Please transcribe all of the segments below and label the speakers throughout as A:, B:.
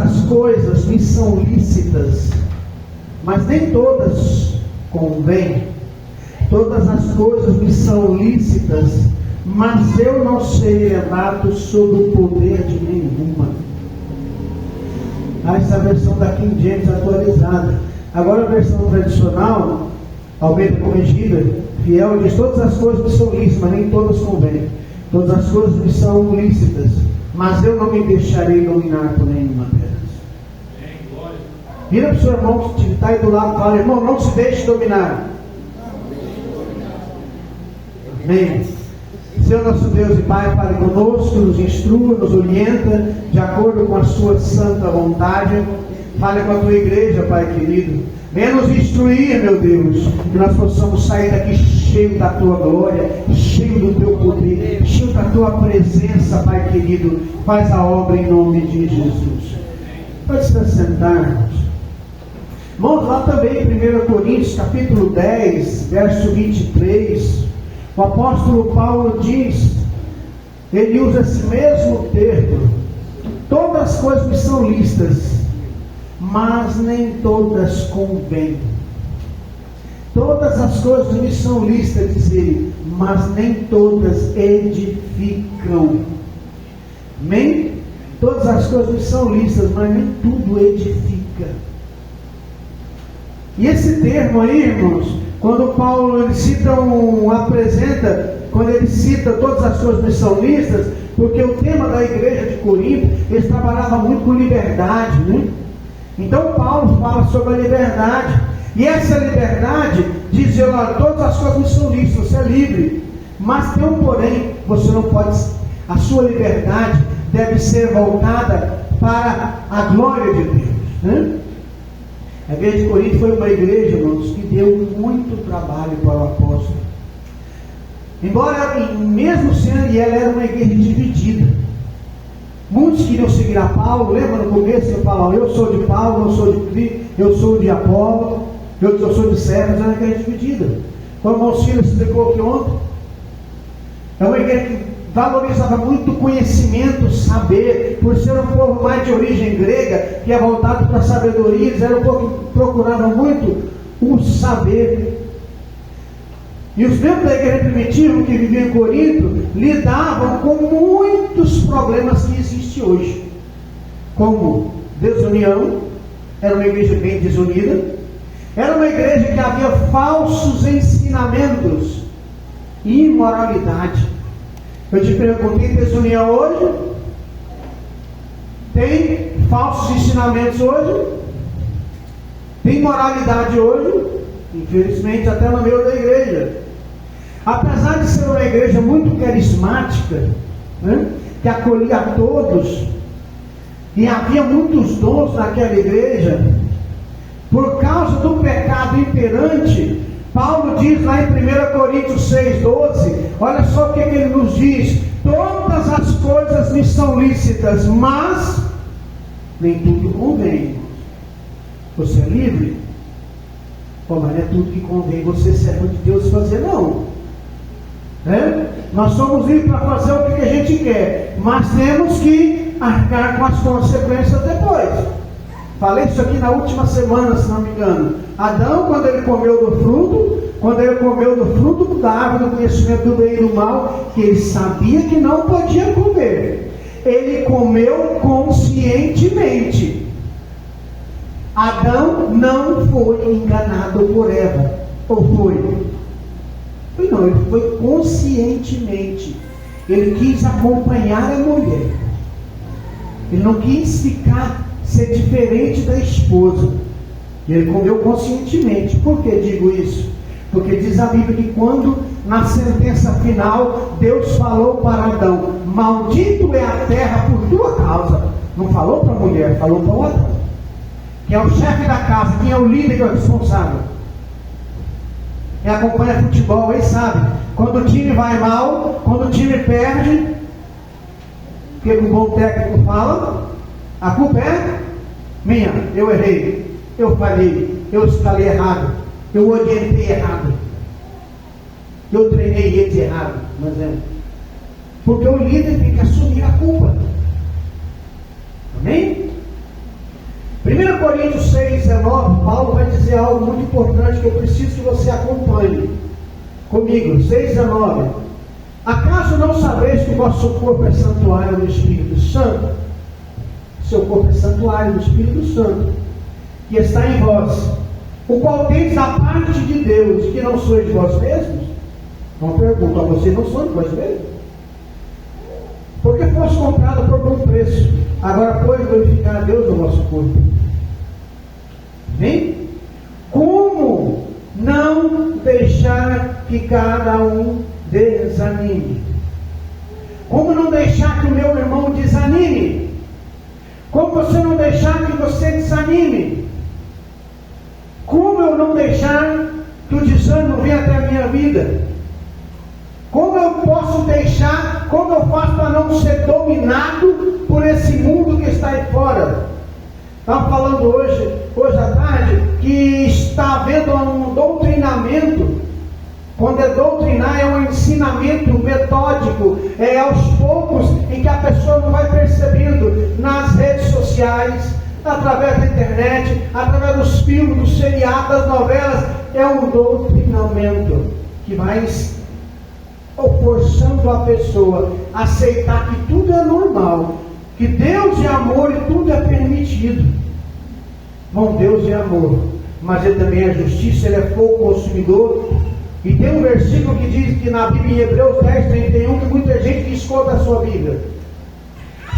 A: as coisas me são lícitas, mas nem todas convêm. Todas as coisas me são lícitas, mas eu não serei levado sob o poder de nenhuma. Essa é a versão da King James atualizada. Agora a versão tradicional, Almeida Corrigida, fiel, diz: todas as coisas me são lícitas, mas nem todas convêm. Todas as coisas me são lícitas, mas eu não me deixarei dominar por nenhuma delas. Vira para o seu irmão que está aí do lado e fala: irmão, não se deixe dominar. Amém. Senhor nosso Deus e Pai, fale conosco, nos instrua, nos orienta, de acordo com a sua santa vontade. Fale com a tua igreja, Pai querido. Venha nos instruir, meu Deus, que nós possamos sair daqui cheio da tua glória, cheio do teu poder, cheio da tua presença, Pai querido. Faz a obra em nome de Jesus. Pode se sentar. Irmãos, lá também em 1 Coríntios, capítulo 10, verso 23, o apóstolo Paulo diz, ele usa esse mesmo termo: todas as coisas me são lícitas, mas nem todas convêm. Todas as coisas me são lícitas, diz ele, mas nem todas edificam. Amém? Todas as coisas me são lícitas, mas nem tudo edifica. E esse termo aí, irmãos, quando Paulo ele quando ele cita todas as coisas me são lícitas, porque o tema da igreja de Corinto, eles trabalhavam muito com liberdade, né? Então Paulo fala sobre a liberdade, e essa liberdade diz: olha, todas as coisas me são lícitas, você é livre, mas tem um porém, você não pode, a sua liberdade deve ser voltada para a glória de Deus, né? A igreja de Corinto foi uma igreja, irmãos, que deu muito trabalho para o apóstolo. Embora, mesmo sendo, e ela era uma igreja dividida. Muitos queriam seguir a Paulo. Lembra no começo que falavam: eu sou de Paulo, eu sou de Cristo, eu sou de Apolo, eu sou de Cefas. Era uma igreja dividida. Como o irmão Silas explicou aqui ontem, é uma igreja que valorizava muito conhecimento, saber, por ser um povo mais de origem grega, que é voltado para a sabedoria. Eles eram um povo que procurava muito o saber. E os membros da igreja primitiva que viviam em Corinto lidavam com muitos problemas que existem hoje, como desunião. Era uma igreja bem desunida, era uma igreja que havia falsos ensinamentos e imoralidade. Eu te pergunto: tem desunião hoje? Tem falsos ensinamentos hoje? Tem imoralidade hoje? Infelizmente, até no meio da igreja. Apesar de ser uma igreja muito carismática, né, que acolhia a todos, e havia muitos dons naquela igreja, por causa do pecado imperante, Paulo diz lá em 1 Coríntios 6,12, olha só o que ele nos diz: todas as coisas me são lícitas, mas nem tudo convém. Você é livre? Pô, mas não é tudo que convém você, servo de Deus, fazer, não. Nós somos livres para fazer o que a gente quer, mas temos que arcar com as consequências depois. Falei isso aqui na última semana, se não me engano. Adão, quando ele comeu do fruto da árvore do conhecimento do bem e do mal, que ele sabia que não podia comer, ele comeu conscientemente. Adão não foi enganado por Eva, ou foi? Não, ele foi conscientemente. Ele quis acompanhar a mulher. Ele não quis ser diferente da esposa. Ele comeu conscientemente. Por que digo isso? Porque diz a Bíblia que quando, na sentença final, Deus falou para Adão: maldito é a terra por tua causa. Não falou para a mulher, falou para o Adão, que é o chefe da casa, quem é o líder, que é o responsável. Quem acompanha futebol aí sabe, quando o time vai mal, quando o time perde, o que um bom técnico fala? A culpa é minha, eu errei, eu falhei, eu escalei errado, eu orientei errado, eu treinei eles errado. Mas porque o líder tem que assumir a culpa. Amém? 6,19, Paulo vai dizer algo muito importante que eu preciso que você acompanhe comigo. 6,19. Acaso não sabeis que o vosso corpo é santuário do Espírito Santo? Seu corpo é santuário do Espírito Santo, que está em vós, o qual tendes a parte de Deus, que não sois de vós mesmos? Uma pergunta: a você não sois de vós mesmos? Porque foste comprado por bom preço. Agora, pois, glorificar a Deus no vosso corpo. Vem? Como não deixar que cada um desanime? Como não deixar que o meu irmão desanime? Como você não deixar que você desanime? Como eu não deixar que o desânimo venha até a minha vida? Como eu posso deixar, como eu faço para não ser dominado por esse mundo que está aí fora? Estava falando hoje à tarde, que está havendo um doutrinamento. Quando é doutrinar, é um ensinamento metódico, é aos poucos, em que a pessoa não vai percebendo nas redes sociais, através da internet, através dos filmes, dos seriados, das novelas. É um doutrinamento que vai forçando a pessoa a aceitar que tudo é normal, que Deus é amor e tudo é permitido. Bom, Deus é amor, mas Ele também é justiça, Ele é fogo consumidor. E tem um versículo que diz que na Bíblia, em Hebreus 10:31, que muita gente esconde a sua Bíblia.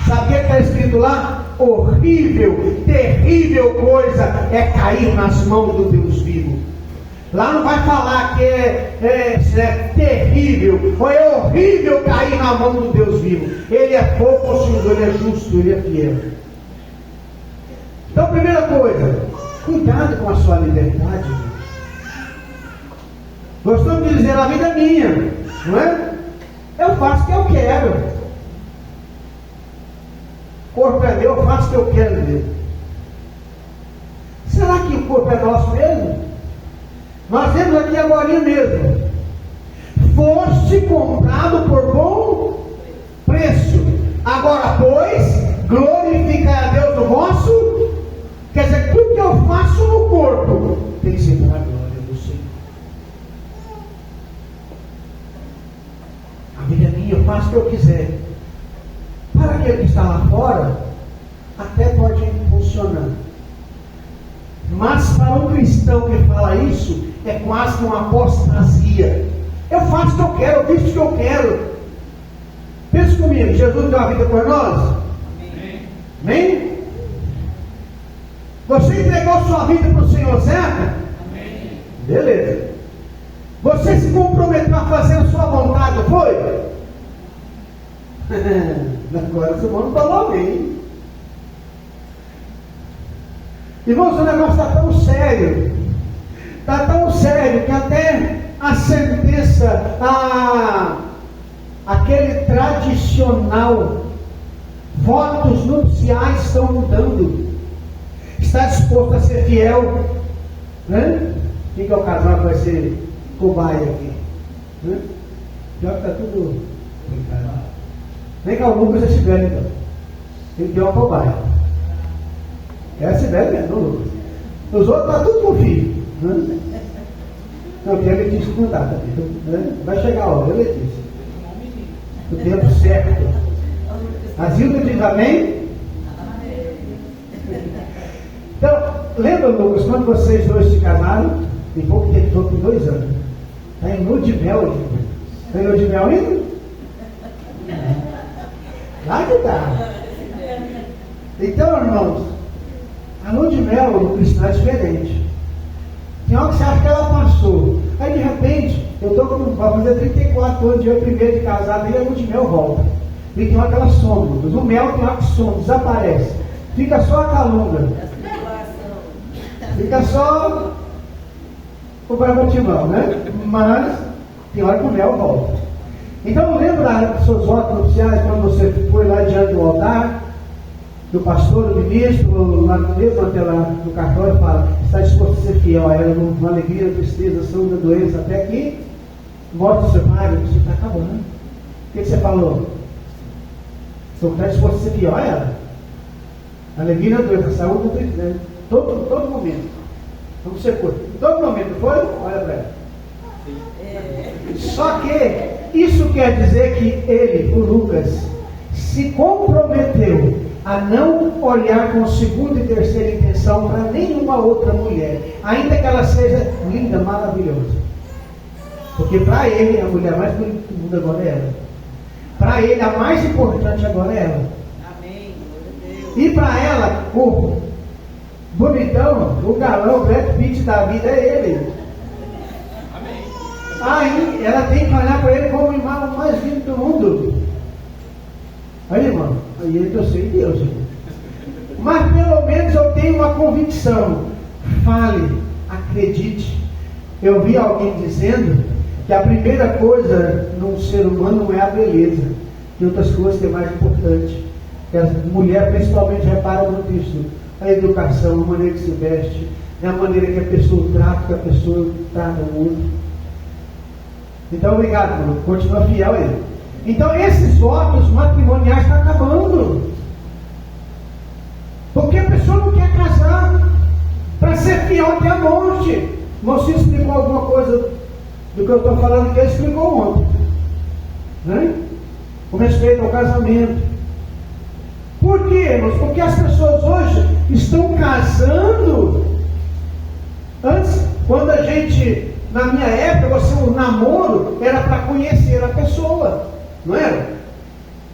A: Sabe o que está escrito lá? Horrível, terrível coisa é cair nas mãos do Deus vivo. Lá não vai falar que é terrível, ou é horrível cair na mão do Deus vivo. Ele é fogo consumidor, Ele é justo, Ele é fiel. Então, primeira coisa, cuidado com a sua liberdade. Gostamos de dizer: a vida é minha, não é? Eu faço o que eu quero. O corpo é meu, eu faço o que eu quero dele. Será que o corpo é nosso mesmo? Nós vemos aqui agora mesmo: foste comprado por bom preço. Agora, pois, glorificai a Deus no vosso. Quer dizer, tudo que eu faço no corpo tem que ser para a glória do Senhor. A vida é minha, eu faço o que eu quiser. Para aquele que está lá fora, até pode funcionar. Mas para um cristão que fala isso, é quase uma apostasia. Eu faço o que eu quero, eu visto o que eu quero. Pensa comigo: Jesus deu a vida por nós? Amém? Amém? Você entregou sua vida para o Senhor, certo? Amém. Beleza. Você se comprometeu a fazer a sua vontade, não foi? Agora seu irmão não falou bem. Irmãos, o negócio está tão sério. Está tão sério que até a sentença, aquele tradicional, votos nupciais estão mudando. Está disposto a ser fiel, né? Quem que é o casal que vai ser cobaia aqui? Né? Já está tudo. Vem cá, o Lucas é Sibeli, então. Ele deu uma cobaia. É a Sibeli mesmo, não, Lucas. Os outros estão tudo com filho. Né? Não, tem a Letícia que mandar também. Né? Vai chegar a hora, Letícia. O tempo certo. A Zilda diz amém? Então, lembra, Lucas, quando vocês dois se casaram? Tem pouco tempo, estou com 2 anos. Está em lua de mel. Está em lua de mel ainda? Lá que está. Então, irmãos, a lua de mel no cristão é diferente. Tem hora que você acha que ela passou. Aí, de repente, eu estou com, vai fazer 34 anos, dia 1º de casado, e a lua de mel volta. E tem hora que ela some. O mel tem hora que some, desaparece. Fica só a calunga. Fica só o barbatimão, né? Mas tem hora que o mel volta. Então, lembra dos seus votos nupciais, quando você foi lá diante do altar, do pastor, do ministro, lá mesmo no cartório, fala: está disposto a ser fiel a ela, na alegria, na tristeza, saúde, na doença, até aqui, morte do seu pai, você está acabando. O que você falou? Você está disposto a ser fiel a ela? Na alegria, na doença, saúde, na tristeza. Todo momento. Vamos ser curto. Todo momento, foi? Olha para ela. Só que isso quer dizer que ele, o Lucas, se comprometeu a não olhar com segunda e terceira intenção para nenhuma outra mulher, ainda que ela seja linda, maravilhosa. Porque para ele, a mulher mais bonita do mundo agora é ela. Para ele, a mais importante agora é ela.
B: Amém.
A: E para ela, o bonitão, o galão, o Brad Pitt da vida é ele. Aí ela tem que olhar para ele como o irmão mais lindo do mundo. Aí, irmão, aí ele eu sei Deus. Irmão. Mas pelo menos eu tenho uma convicção. Fale, acredite. Eu vi alguém dizendo que a primeira coisa num ser humano não é a beleza, tem outras coisas que é mais importante. Que a mulher principalmente repara muito isso. A educação, a maneira que se veste, a maneira que a pessoa trata, que a pessoa trata o outro. Então, obrigado, irmão. Continua fiel a ele. Então, esses votos matrimoniais estão acabando. Porque a pessoa não quer casar para ser fiel até a morte. Você explicou alguma coisa do que eu estou falando que ele explicou ontem, né? Com respeito ao casamento. Por quê, irmãos? Porque as pessoas hoje estão casando. Antes, quando a gente, na minha época, o namoro era para conhecer a pessoa, não era?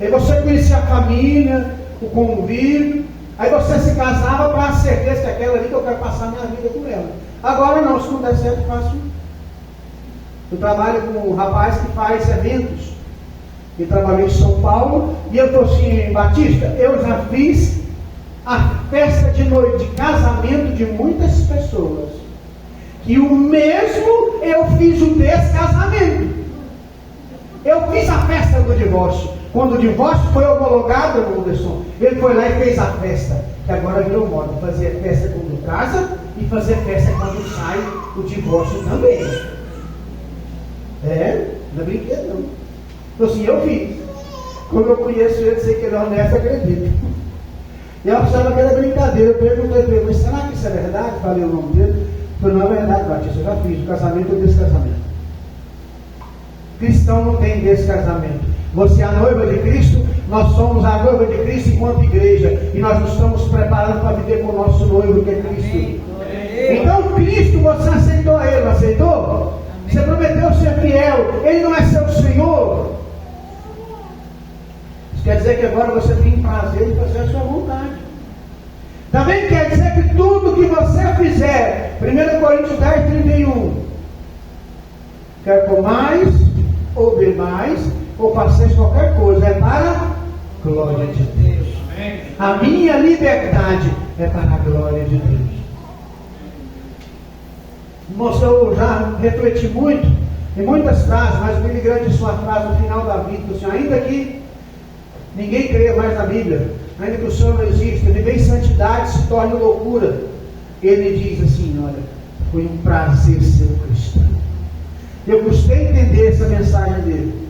A: Aí você conhecia a família, o convívio, aí você se casava para a certeza que aquela ali que eu quero passar a minha vida com ela. Agora não, se não der certo, faço. Eu trabalho com um rapaz que faz eventos. Eu trabalhei em São Paulo e eu estou assim em Batista. Eu já fiz a festa de noite de casamento de muitas pessoas. E o mesmo eu fiz o descasamento. Eu fiz a festa do divórcio. Quando o divórcio foi homologado, Anderson, ele foi lá e fez a festa. Que agora virou moda, fazer festa quando casa e fazer festa quando sai o divórcio também. Não é brinquedo não. Então assim, eu fiz. Como eu conheço ele, sei que ele é honesto, acredito. E eu achava que era brincadeira. Eu perguntei para ele, mas será que isso é verdade? Falei o nome dele. Ele falou, não é verdade, Batista, eu já fiz o casamento e o descasamento. Cristão não tem descasamento. Você é a noiva de Cristo, nós somos a noiva de Cristo enquanto igreja. E nós nos estamos preparando para viver com o nosso noivo que é Cristo. Então Cristo, você aceitou Ele, não aceitou? Você prometeu ser fiel, Ele não é seu Senhor. Isso quer dizer que agora você tem prazer em fazer a sua vontade. Também quer dizer que tudo que você fizer, 1 Coríntios 10, 31, quer comais, ou bebais, ou façais qualquer coisa, é para a glória de Deus. A minha liberdade é para a glória de Deus. Moço, eu já refleti muito em muitas frases, mas o Billy Graham disse uma frase no final da vida, assim, ainda que ninguém creia mais na Bíblia, ainda que o Senhor não exista, viver em santidade se torne loucura. Ele diz assim, olha, foi um prazer ser um cristão. Eu gostei de entender essa mensagem dele.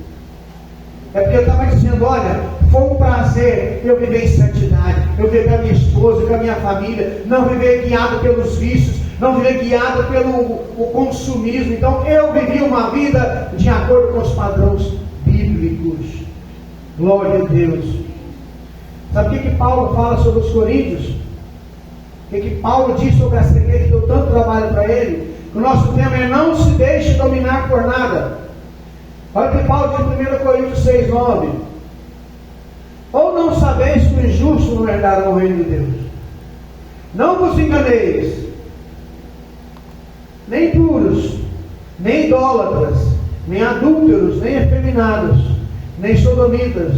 A: É porque eu estava dizendo, olha, foi um prazer eu viver em santidade, eu viver com a minha esposa, com a minha família, não viver guiado pelos vícios, não viver guiado pelo consumismo. Então eu vivi uma vida de acordo com os padrões bíblicos. Glória a Deus. Sabe o que Paulo fala sobre os coríntios? O que Paulo diz sobre essa igreja que deu tanto trabalho para ele? O nosso tema é não se deixe dominar por nada. Olha o que Paulo diz em 1 Coríntios 6, 9. Ou não sabeis que o injusto não herdará o reino de Deus? Não vos enganeis. Nem puros, nem idólatras, nem adúlteros, nem efeminados, nem sodomitas,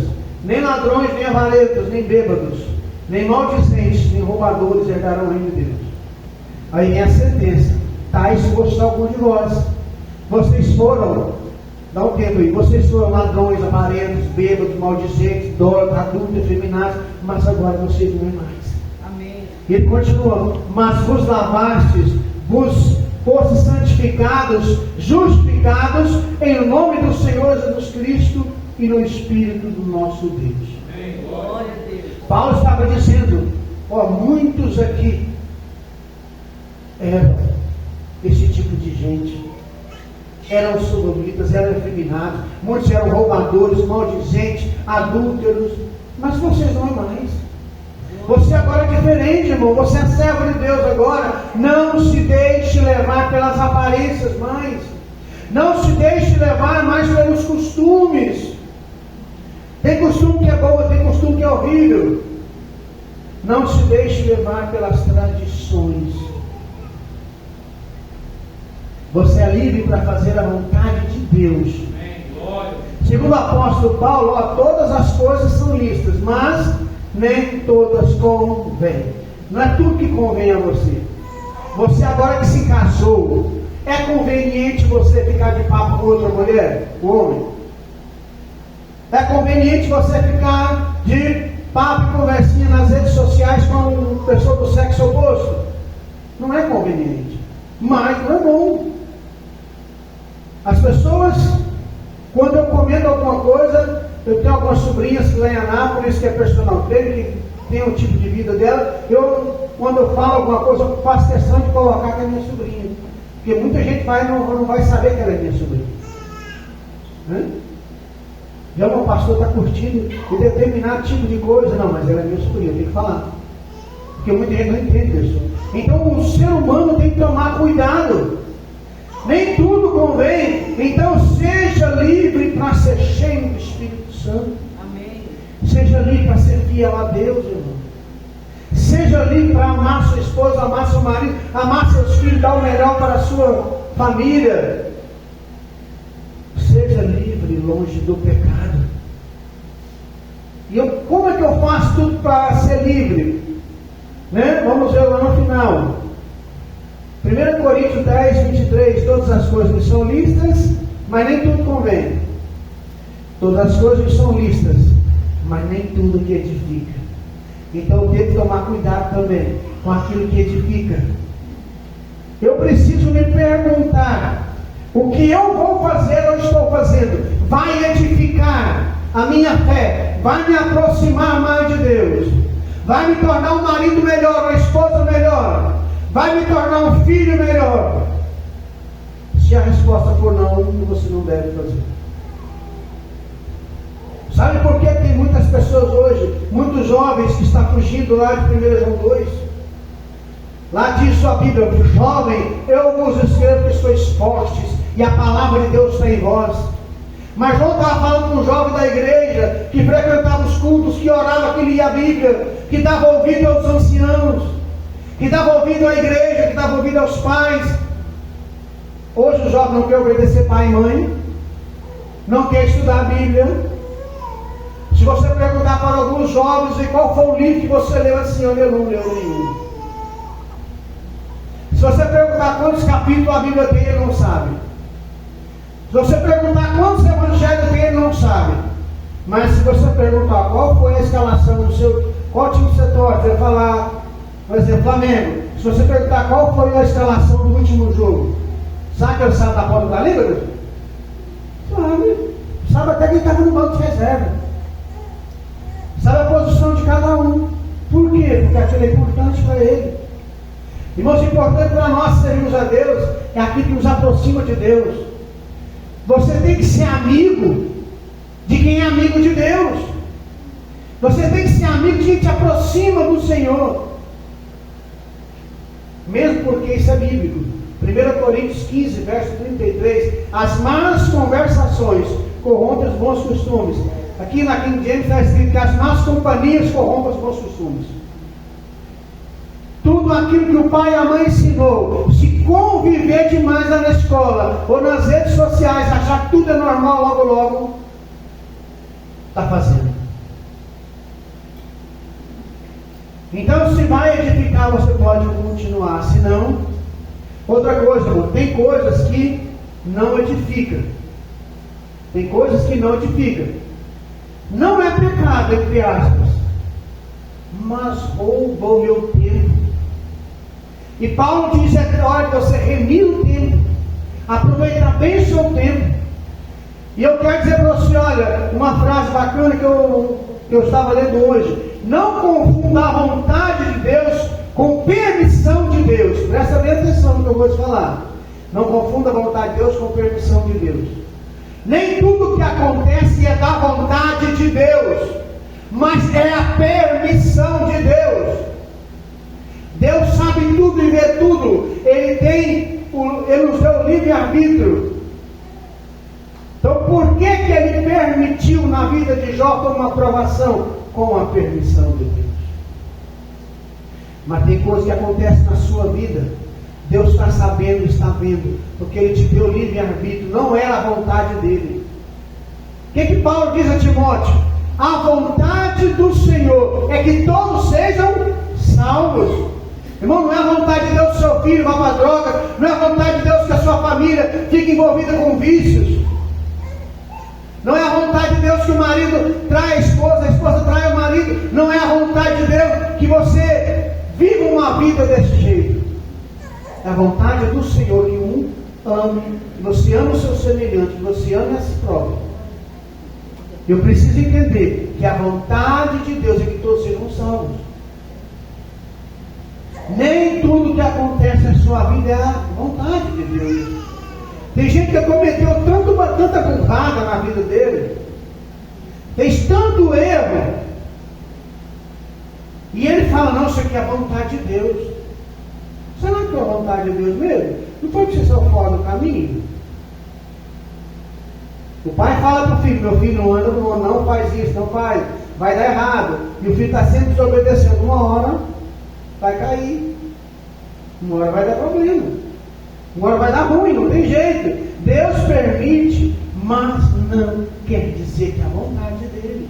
A: nem ladrões, nem avarentos, nem bêbados, nem maldizentes, nem roubadores herdarão o reino de Deus. Aí vem a sentença. Tais foram alguns de vós. Vocês foram, dá um tempo aí, vocês foram ladrões, avarentos, bêbados, maldizentes, idólatras, adúlteros, efeminados, mas agora vocês não é mais.
B: Amém.
A: E ele continua, mas vos lavastes, vos fossem santificados, justificados em nome do Senhor Jesus Cristo e no Espírito do nosso Deus.
B: Glória a Deus.
A: Paulo estava dizendo, muitos aqui eram esse tipo de gente. Eram sodomitas, eram efeminados, muitos eram roubadores, maldizentes, adúlteros, mas vocês não é mais. Você agora é diferente, irmão. Você é servo de Deus agora. Não se deixe levar pelas aparências mais. Não se deixe levar mais pelos costumes. Tem costume que é bom, tem costume que é horrível. Não se deixe levar pelas tradições. Você é livre para fazer a vontade de Deus. Segundo o apóstolo Paulo, todas as coisas são lícitas, mas nem todas convêm. Não é tudo que convém a você. Você agora que se casou, é conveniente você ficar de papo com outra mulher? O homem? É conveniente você ficar de papo e conversinha nas redes sociais com pessoa do sexo oposto? Não é conveniente, mas não é bom. As pessoas, quando eu comento alguma coisa, eu tenho algumas sobrinhas lá em Anápolis, que é personal trainer, que tem o tipo de vida dela, quando eu falo alguma coisa, eu faço questão de colocar que é minha sobrinha. Porque muita gente não vai saber que ela é minha sobrinha. Já uma pastora está curtindo de determinado tipo de coisa, não, mas ela é minha sobrinha, eu tenho que falar. Porque muita gente não entende isso. Então o ser humano tem que tomar cuidado. Nem tudo convém. Então seja livre para ser cheio do Espírito Santo. Amém. Seja livre para ser fiel a Deus, irmão. Seja livre para amar sua esposa, amar seu marido, amar seus filhos, dar o melhor para a sua família. Seja livre longe do pecado. E como é que eu faço tudo para ser livre? Vamos ver lá no final. 1 Coríntios 10, 23, todas as coisas me são lícitas, mas nem tudo convém. Todas as coisas me são lícitas, mas nem tudo que edifica. Então eu tenho que tomar cuidado também com aquilo que edifica. Eu preciso me perguntar, o que eu vou fazer ou estou fazendo, vai edificar a minha fé, vai me aproximar mais de Deus, vai me tornar um marido melhor, uma esposa melhor, vai me tornar um filho melhor? Se a resposta for não, você não deve fazer. Sabe por que tem muitas pessoas hoje, muitos jovens que estão fugindo lá de 1 João 2? Lá diz a Bíblia: jovem, eu vos escrevo que sois fortes e a palavra de Deus está em vós. Mas João estava falando com um jovem da igreja que frequentava os cultos, que orava, que lia a Bíblia, que dava ouvido aos anciãos, que dava ouvido à igreja, que dava ouvido aos pais. Hoje o jovem não quer obedecer pai e mãe, não quer estudar a Bíblia. Se você perguntar para alguns jovens qual foi o livro que você leu, assim, eu não leu nenhum. Se você perguntar quantos capítulos a Bíblia tem, ele não sabe. Se você perguntar quantos evangelhos tem, ele não sabe. Mas se você perguntar qual foi a escalação do seu, qual time você torce, ele vai falar, por exemplo, Flamengo. Se você perguntar qual foi a escalação do último jogo, sabe que ele sabe da ponta da língua? Sabe. Sabe até quem estava no banco de reserva. Sabe a posição de cada um. Por quê? Porque aquilo é importante para ele. Irmãos, importante para nós sermos a Deus é aquilo que nos aproxima de Deus. Você tem que ser amigo de quem é amigo de Deus. Você tem que ser amigo de quem te aproxima do Senhor. Mesmo porque isso é bíblico. 1 Coríntios 15, verso 33. As más conversações corrompem os bons costumes. Aqui na King James está escrito que as más companhias corrompem os bons costumes. Tudo aquilo que o pai e a mãe ensinou, se conviver demais lá na escola ou nas redes sociais, achar que tudo é normal, logo está fazendo. Então, se vai edificar, você pode continuar. Se não, outra coisa, irmão, tem coisas que não edificam. Tem coisas que não edificam. Não é pecado, entre aspas, mas rouba o meu tempo. E Paulo diz: é hora de você remir o tempo, aproveitar bem o seu tempo. E eu quero dizer para você, olha, uma frase bacana que eu estava lendo hoje: não confunda a vontade de Deus com permissão de Deus. Presta bem atenção no que eu vou te falar. Não confunda a vontade de Deus com a permissão de Deus. Nem tudo que acontece é da vontade de Deus, mas é a permissão de Deus. Deus sabe tudo e vê tudo. Ele nos deu o livre-arbítrio. Então por que Ele permitiu na vida de Jó uma aprovação? Com a permissão de Deus. Mas tem coisas que acontecem na sua vida, Deus está sabendo, está vendo, porque Ele te deu livre-arbítrio, não era a vontade dEle. O que Paulo diz a Timóteo? A vontade do Senhor é que todos sejam salvos. Irmão, não é a vontade de Deus que seu filho vá para a droga, não é a vontade de Deus que a sua família fique envolvida com vícios. Não é a vontade de Deus que o marido traia a esposa traia o marido. Não é a vontade de Deus que você viva uma vida desse jeito. É a vontade do Senhor que um ame, que você ama o seu semelhante, que você ame a si próprio. Eu preciso entender que a vontade de Deus é que todos sejam salvos. Nem tudo que acontece na sua vida é a vontade de Deus. Tem gente que cometeu tanta burrada na vida dele, fez tanto erro, e ele fala, não, isso aqui é a vontade de Deus. Será que é a vontade de Deus mesmo? Não foi que você saiu fora do caminho? O pai fala para o filho, meu filho não anda, não faz isso, não faz, vai dar errado. E o filho está sempre desobedecendo, uma hora vai cair, uma hora vai dar problema, uma hora vai dar ruim, não tem jeito. Deus permite, mas não quer dizer que é a vontade dele.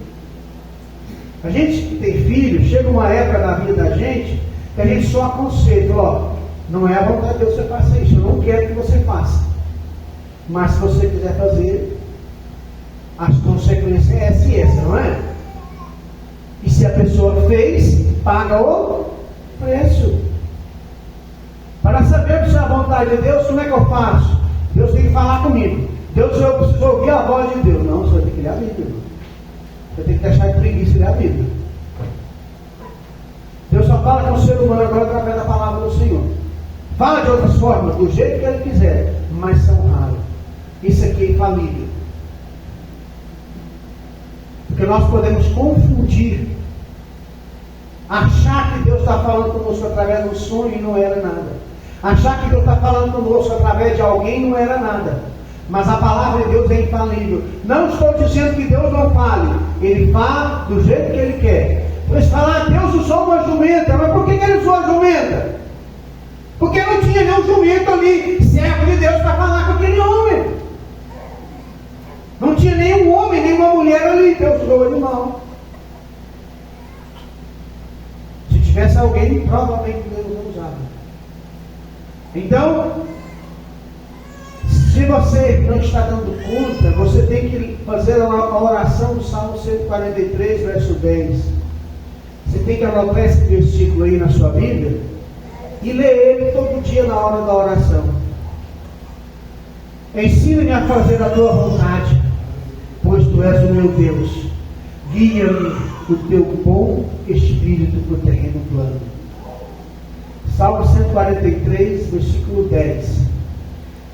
A: A gente que tem filho, chega uma época na vida da gente que a gente só aconselha, ó, não é a vontade de Deus que você faça isso, eu não quero que você faça. Mas se você quiser fazer, as consequências é essa, não é? E se a pessoa fez, paga o preço. Para saber se é a vontade de Deus, como é que eu faço? Deus tem que falar comigo. Deus, eu preciso ouvir a voz de Deus. Não, você tem que ler a Bíblia. Você tem que deixar de preguiça e ler a Bíblia. Deus só fala com o ser humano agora através da palavra do Senhor. Fala de outras formas, do jeito que Ele quiser, mas são raros. Isso aqui é infalível. Porque nós podemos confundir, achar que Deus está falando conosco através de um sonho e não era nada. Achar que Deus está falando conosco através de alguém não era nada. Mas a palavra de Deus é infalível. Não estou dizendo que Deus não fale. Ele fala do jeito que Ele quer. Pois falar, Deus usou uma jumenta. Mas por que Ele usou a jumenta? Porque não tinha nenhum jumento ali, servo de Deus, para falar com aquele homem. Não tinha nenhum homem, nenhuma mulher ali. Deus usou o animal. Se tivesse alguém, provavelmente Deus não usava. Então, se você não está dando conta, você tem que fazer a oração do Salmo 143, verso 10. Você tem que anotar esse versículo aí na sua Bíblia e ler ele todo dia na hora da oração. Ensina-me a fazer a tua vontade, pois tu és o meu Deus. Guia-me o teu bom espírito para o terreno plano. Salmo 143, versículo 10.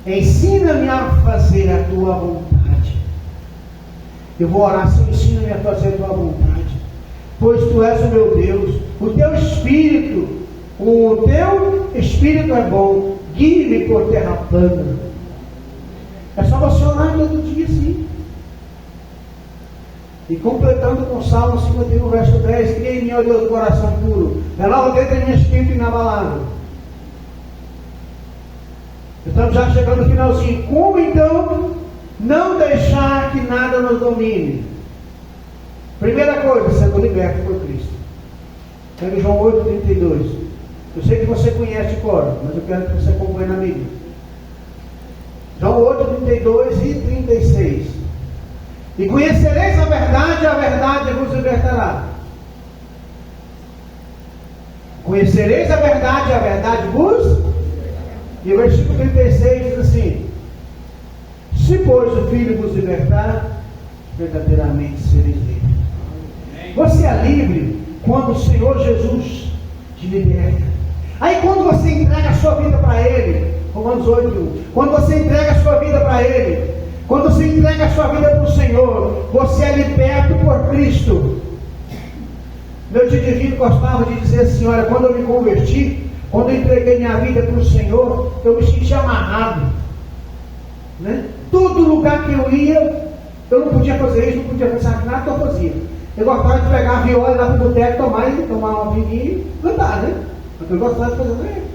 A: Ensina-me a fazer a tua vontade. Eu vou orar assim, ensina-me a fazer a tua vontade. Pois tu és o meu Deus. O teu espírito é bom. Guie-me por terra plana. É só você orar todo dia assim. E completando com o Salmo 51, verso 10, cria em mim, ó Deus, coração puro, renova dentro de mim espírito inabalável. Estamos já chegando no finalzinho. Como então não deixar que nada nos domine? Primeira coisa, sendo liberto por Cristo. Pega João 8,32. Eu sei que você conhece de cor, mas eu quero que você acompanhe na Bíblia. João 8,32 e 36. E conhecereis a verdade vos libertará. Conhecereis a verdade vos. E o versículo 36 diz assim: se pois o Filho vos libertar, verdadeiramente sereis livres. Você é livre quando o Senhor Jesus te liberta. Aí quando você entrega a sua vida para Ele, Romanos 8:1, quando você entrega a sua vida para Ele, quando você entrega a sua vida para o Senhor, você é liberto por Cristo. Meu tio Divino gostava de dizer assim: olha, quando eu me converti, quando eu entreguei minha vida para o Senhor, eu me senti amarrado, né? Todo lugar que eu ia, eu não podia fazer isso, não podia pensar nada que eu fazia. Eu gostava de pegar a viola e ir lá para o boteco, tomar uma vinha e cantar, né? Eu gostava de fazer isso.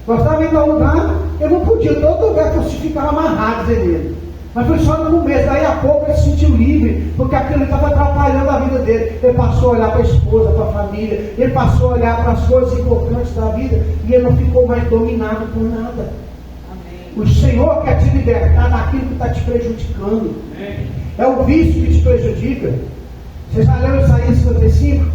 A: Gostava de ir para um lugar, eu não podia, todo lugar que eu ficava amarrado nele. Mas foi só no começo, daí a pouco ele se sentiu livre, porque aquilo estava atrapalhando a vida dele. Ele passou a olhar para a esposa, para a família, ele passou a olhar para as coisas importantes da vida, e ele não ficou mais dominado por nada. Amém. O Senhor quer te libertar daquilo que está te prejudicando. Amém. É o vício que te prejudica. Vocês já leram Isaías 55?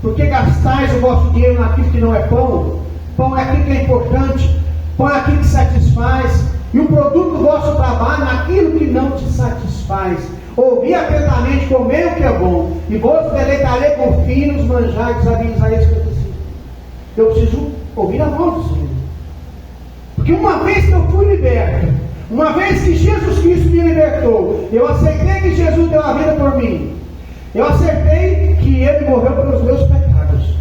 A: Porque gastais o vosso dinheiro naquilo que não é pão? Pão é aquilo que é importante, pão é aquilo que satisfaz. E o produto do vosso trabalho naquilo que não te satisfaz. Ouvi atentamente, comei o que é bom, e vos deleitarei com finos manjares, a Isaías 55. Eu preciso ouvir a voz do Senhor. Porque uma vez que eu fui liberto, uma vez que Jesus Cristo me libertou, eu aceitei que Jesus deu a vida por mim, eu aceitei que Ele morreu pelos meus pecados,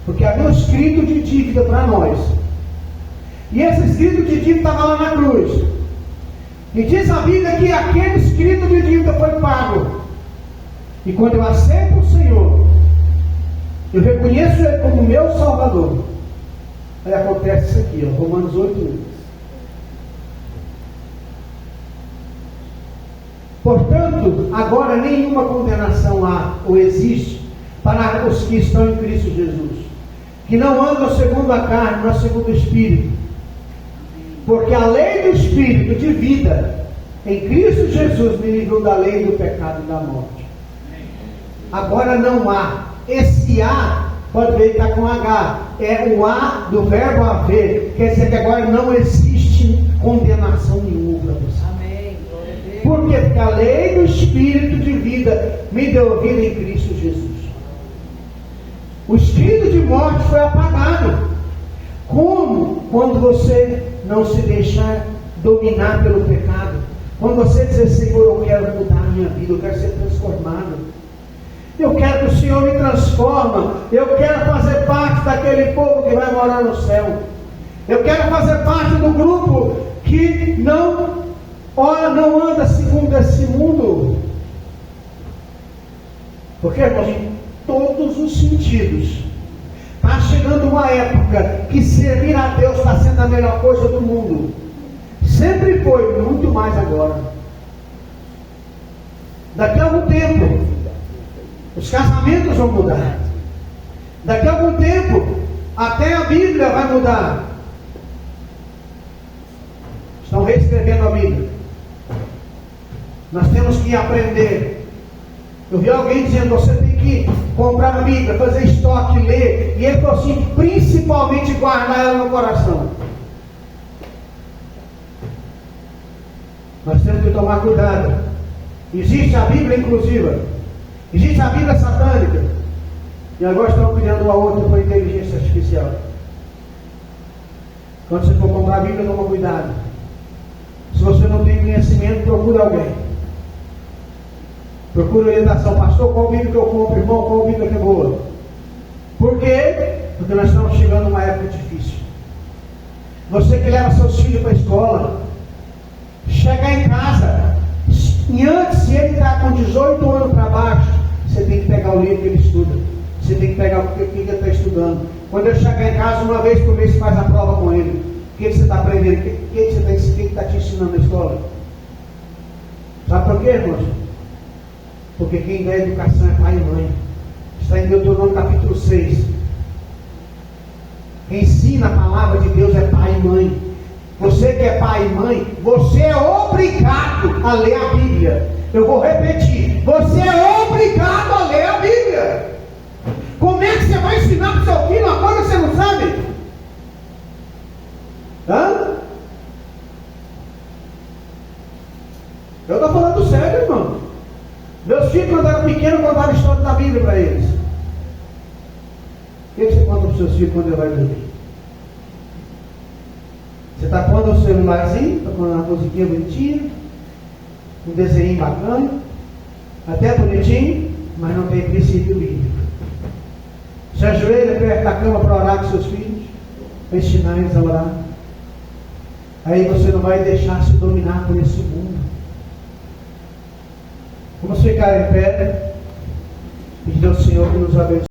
A: porque havia um escrito de dívida para nós. E esse escrito de dívida estava lá na cruz. E diz a Bíblia que aquele escrito de dívida foi pago. E quando eu aceito o Senhor, eu reconheço Ele como meu Salvador, aí acontece isso aqui, ó, Romanos 8:1. Portanto, agora nenhuma condenação há ou existe para os que estão em Cristo Jesus, que não andam segundo a carne, mas segundo o Espírito. Porque a lei do Espírito de vida em Cristo Jesus me livrou da lei do pecado e da morte. Agora não há. Esse A, pode ver que está com H, é o A do verbo haver. Quer dizer que agora não existe condenação nenhuma para você. Amém. Por quê? Porque a lei do Espírito de vida me deu vida em Cristo Jesus. O espírito de morte foi apagado. Como? Quando você não se deixar dominar pelo pecado. Quando você dizer: Senhor, eu quero mudar a minha vida, eu quero ser transformado, eu quero que o Senhor me transforme, eu quero fazer parte daquele povo que vai morar no céu, eu quero fazer parte do grupo que não anda segundo esse mundo. Porque, irmãos, em todos os sentidos, está chegando uma época que servir a Deus está sendo a melhor coisa do mundo. Sempre foi, muito mais agora. Daqui a algum tempo, os casamentos vão mudar. Daqui a algum tempo, até a Bíblia vai mudar. Estão reescrevendo a Bíblia. Nós temos que aprender. Eu vi alguém dizendo: você tem que comprar a Bíblia, fazer estoque, ler. E ele falou assim: principalmente guardar ela no coração. Nós temos que tomar cuidado. Existe a Bíblia inclusiva, existe a Bíblia satânica, e agora estão criando uma outra com inteligência artificial. Quando você for comprar a Bíblia, toma cuidado. Se você não tem conhecimento, procure alguém. Procure orientação. Pastor, qual Bíblia que eu compro? Irmão, qual Bíblia que é boa? Por quê? Porque nós estamos chegando numa época difícil. Você que leva seus filhos para a escola, chegar em casa, e antes, se ele está com 18 anos para baixo, você tem que pegar o livro que ele estuda. Você tem que pegar o que ele está estudando. Quando ele chegar em casa, uma vez por mês, você faz a prova com ele. O que você está aprendendo? O que está te ensinando na escola? Sabe por quê, irmãos? Porque quem dá educação é pai e mãe. Está em Deuteronômio capítulo 6. Quem ensina a palavra de Deus é pai e mãe. Você que é pai e mãe, você é obrigado a ler a Bíblia. Eu vou repetir: você é obrigado a ler a Bíblia. Como é que você vai ensinar para o seu filho uma coisa que você não sabe? Hã? Eu estou falando sério, irmão. Meus filhos, quando eram pequenos, contavam a história da Bíblia para eles. O que você conta para os seus filhos quando ele vai dormir? está pondo o celularzinho, está pondo uma musiquinha bonitinha, um desenho bacana, até bonitinho, mas não tem princípio bíblico. Se ajoelha perto da cama para orar com seus filhos, para ensinar eles a orar. Aí você não vai deixar se dominar por esse mundo. Vamos ficar em pé, pedir ao Senhor que nos abençoe.